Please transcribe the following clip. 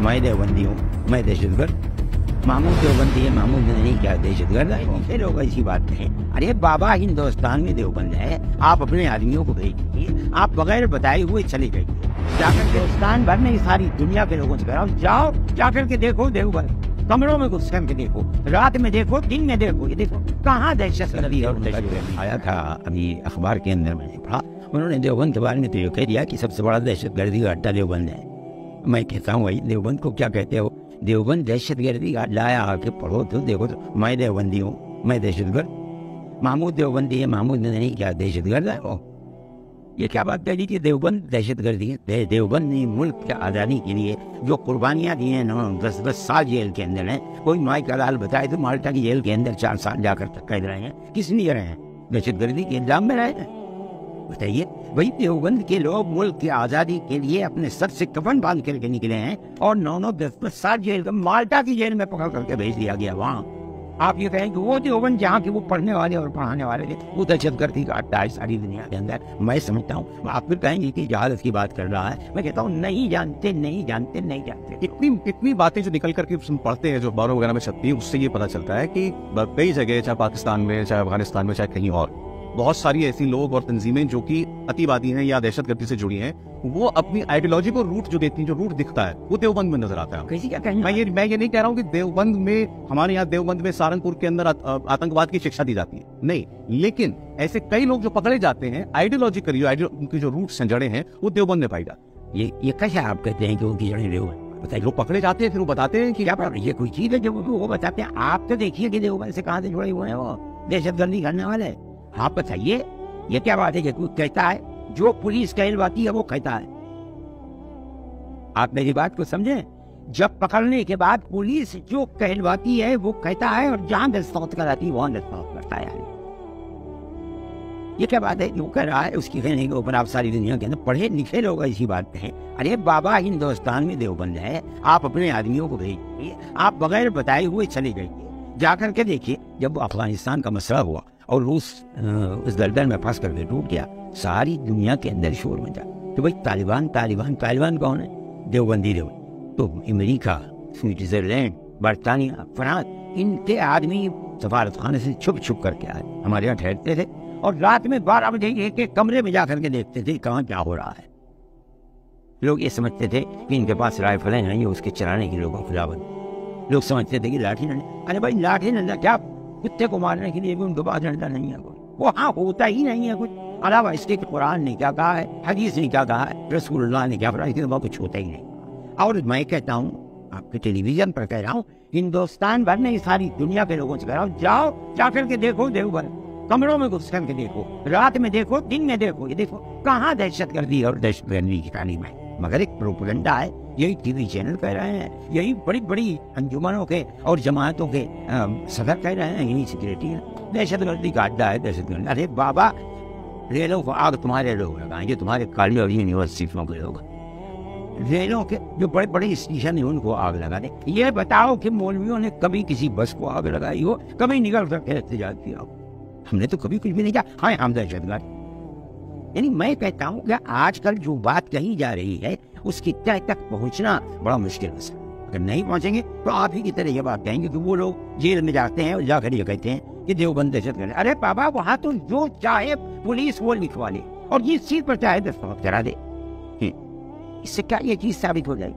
मैं देवबंदी हूँ, मैं दहशतगर्द। महमूद देवबंदी है, महमूद नहीं क्या दहशतगर्द है? फिर होगा इसी बात नहीं। अरे बाबा, हिंदुस्तान में देवबंद है, आप अपने आदमियों को भेज दीजिए, आप बगैर बताए हुए चले जाइए, जाकर के हिंदुस्तान भर में सारी दुनिया के लोगों से कराओ, जाओ जाकर के देखो देवबंद, कमरों में घुस करके देखो, रात में देखो, दिन में देखो, ये देखो कहाँ दहशतगर्दी और दहशतगर्दी। आया था अभी अखबार के अंदर, मैंने पढ़ा, उन्होंने देवबंद के बारे में तो ये कह दिया कि सबसे बड़ा दहशतगर्दी का अड्डा देवबंद है। मैं कहता हूँ भाई, देवबंद को क्या कहते हो? देवबंद दहशतगर्दी का अड्डा है, आके पढ़ो तो देखो तो। मैं देवबंदी हूँ, मैं दहशतगर्द। महमूद देवबंदी है, महमूद नहीं क्या दहशतगर्द है? वो ये क्या बात कह दी कि देवबंद दहशतगर्दी है? देवबंद ने मुल्क की आज़ादी के लिए जो कुर्बानियाँ दी हैं, 10-10 साल जेल के अंदर हैं। कोई माई का लाल बताए तो माल्टा की जेल के अंदर 4 साल जाकर तक कैद रहे हैं। किस लिए रहे हैं? दहशतगर्दी के इल्जाम में रहे हैं। बताइए, वही देवबंद के लोग मुल्क की आज़ादी के लिए अपने सर से कफन बांध करके निकले हैं और 9-9, 10-10 साल जेल का, माल्टा की जेल में पकड़ करके भेज दिया गया वहाँ। आप ये कहें कि वो देवबंद जहाँ के वो पढ़ने वाले और पढ़ाने वाले थे, वो दहशतगर्दी का अड्डा है सारी दुनिया के अंदर। मैं समझता हूँ। आप फिर कहेंगे कि जहालत की बात कर रहा है। मैं कहता हूँ नहीं जानते, नहीं जानते, नहीं जानते। इतनी बातें जो निकल करके पढ़ते हैं, जो अखबारों वगैरह में छपती है, उससे ये पता चलता है कि कई जगह, चाहे पाकिस्तान में, चाहे अफगानिस्तान में, चाहे कहीं और, बहुत सारी ऐसी लोग और तंजीमें जो कि अतिवादी हैं या दहशतगर्दी से जुड़ी हैं, वो अपनी आइडियोलॉजी को रूट जो देती हैं, जो रूट दिखता है, वो देवबंद में नजर आता है। कैसी क्या कहना? मैं ये नहीं कह रहा हूँ कि देवबंद में, हमारे यहाँ देवबंद में सहारनपुर के अंदर आतंकवाद की शिक्षा दी जाती है, नहीं, लेकिन ऐसे कई लोग जो पकड़े जाते हैं आइडियोलॉजिकली, उनकी जो रूट्स हैं, जड़ें हैं, वो देवबंद में पाई जाती है। ये कैसे आप कहते हैं कि उनकी जड़ें देवबंद? बताइए, लोग पकड़े जाते हैं, फिर वो बताते हैं कि क्या बात, ये कोई चीज है जो वो बताते हैं? आप तो देखिए कि देवबंद से कहाँ से जुड़े हुए हैं वो दहशतगर्दी करने वाले। आप बताइए, ये क्या बात है कि कोई कहता है, जो पुलिस कहलवाती है वो कहता है। आप मेरी बात को समझें, जब पकड़ने के बाद पुलिस जो कहलवाती है वो कहता है, और जहां दस्तखत कराती है वहां दस्तखत करता है। ये क्या बात है? जो कह रहा है उसकी कहने के ऊपर आप सारी दुनिया के अंदर पढ़े लिखे लोग इसी बात पे हैं। अरे बाबा, हिंदुस्तान में देवबंद है, आप अपने आदमियों को भेज दीजिए, आप बगैर बताए हुए चले जाइए, जाकर के देखिए। जब अफगानिस्तान का मसला हुआ और रूस उस दलदल में फंस करके टूट गया, सारी दुनिया के अंदर शोर मचा तो भाई तालिबान कौन है? देवबंदी। तो अमेरिका, स्विट्जरलैंड, बर्तानिया, फ्रांस, इनके आदमी सफारत खाने से छुप छुप करके आए, हमारे यहाँ ठहरते थे और रात में 12 बजे एक कमरे में जाकर के देखते थे कहाँ क्या हो रहा है। लोग ये समझते थे कि इनके पास राइफलें नहीं है, उसके चलाने के लोगों खिलाफ। लोग समझते थे कि लाठी डंडा। अरे भाई, लाठी डंडा क्या, कुत्ते को मारने के लिए भी उनके पास डंडा नहीं है कोई, वो हाँ होता ही नहीं है कुछ। अलावा इसके कुरान ने क्या कहा है, हदीस ने क्या कहा है, रसूलुल्लाह ने क्या कहा, इसके बाद कुछ होता ही नहीं। और मैं कहता हूँ, आपके टेलीविजन पर कह रहा हूँ, हिंदुस्तान भर में सारी दुनिया के लोगों से कह रहा हूँ, जाओ जाकर के देखो देवबंद, कमरों में घुस करके देखो, रात में देखो, दिन में देखो, ये देखो कहाँ दहशतगर्दी और दहशतगर्दी की तालीम है। मगर एक प्रोपेगेंडा है, यही टीवी चैनल कह रहे हैं, यही बड़ी बड़ी अंजुमनों के और जमातों के सदर कह रहे हैं, यही सिक्योरिटी है, दहशतगर्दी का अड्डा है दहशतगर्दी। अरे बाबा, रेलों को आग तुम्हारे लोग लगाएंगे, तुम्हारे कॉलेज और यूनिवर्सिटियों के लोग, रेलों के जो बड़े बड़े स्टेशन है उनको आग लगा दे। ये बताओ कि मौलवियों ने कभी किसी बस को आग लगाई हो? कभी निकल करके एहतजाज किया हो? हमने तो कभी कुछ भी नहीं किया। हाँ, हम दहशतगर्द। यानी मैं कहता हूँ कि आजकल जो बात कही जा रही है उसकी तह तक पहुँचना बड़ा मुश्किल है। अगर नहीं पहुँचेंगे तो आप ही की तरह ये बात कहेंगे कि वो लोग जेल में जाते हैं और जाकर ये कहते हैं कि देवबंद दहशतगर्द। अरे बाबा, वहाँ तो जो चाहे पुलिस वो लिखवा ले और जिस चीज पर चाहे दस्तखत करा दे, इससे क्या ये चीज साबित हो जाएगी?